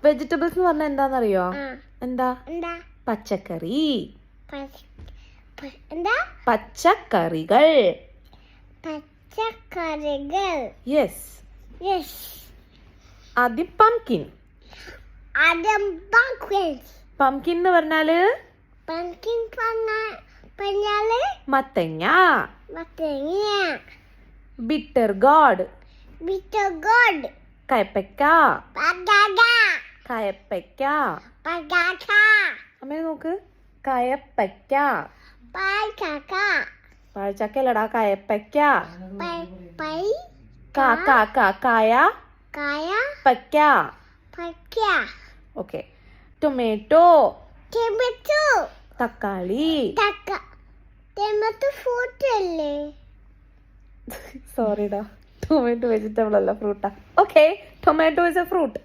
Vegetables എന്ന് പറഞ്ഞാൽ എന്താണെന്നറിയോ? എന്താ? എന്താ? പച്ചക്കറി. എന്താ? പച്ചക്കറികൾ. പച്ചക്കറികൾ. യെസ്. യെസ്. ആദ്യം പംകിൻ. ആദ്യം പംകിൻ. പംകിൻ എന്ന് പറഞ്ഞാല് പംകിൻ പറഞ്ഞാല് മത്തങ്ങ. മത്തങ്ങ. Bitter gourd. Bitter gourd. കയപ്പയ്ക്ക. പടാട. കയപ്പയ്ക്ക. പടാട. അമ്മേ നോക്ക്. കയപ്പയ്ക്ക. പഴചക്ക. പഴച്ചക്ക അല്ലടാ, കയപ്പയ്ക്ക. പൈ. കായ. കായ. പയ്ക്ക. പക്ക. ഓക്കെ. ടൊമാറ്റോ. ടൊമാറ്റോ. തക്കാളി. ടൊമാറ്റോ ഫ്രൂട്ട് അല്ലേ? സോറിടാ, ടൊമാറ്റോ വെജിറ്റബിൾ അല്ല, ഫ്രൂട്ടാ. Okay, tomato is a fruit.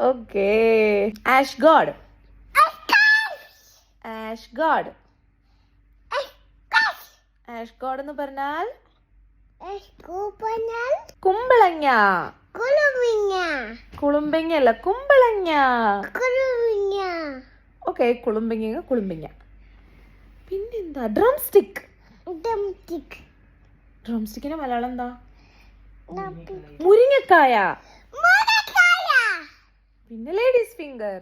Okay. Ash gourd. Ash gourd. Ash gourd എന്ന് പറഞ്ഞാൽ കുമ്പളങ്ങ. കുളുമ്പങ്ങ അല്ല, കുമ്പളങ്ങ. ഓക്കെ, കുളുമ്പങ്ങ. പിന്നെന്താ? Drum stick. ഡ്രം സ്റ്റിക്കിന്റെ മലയാളം എന്താ? മുരിങ്ങക്കായ. പിന്നെ ലേഡീസ് ഫിംഗർ.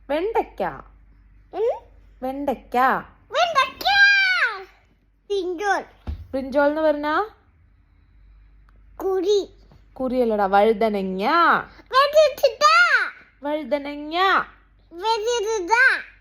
വെണ്ടയ്ക്ക. വെണ്ടയ്ക്ക. ബ്രിഞ്ചോൾ എന്ന് പറഞ്ഞാ കുറിയല്ലടാ, വഴുതനങ്ങ. വഴുതനങ്ങ.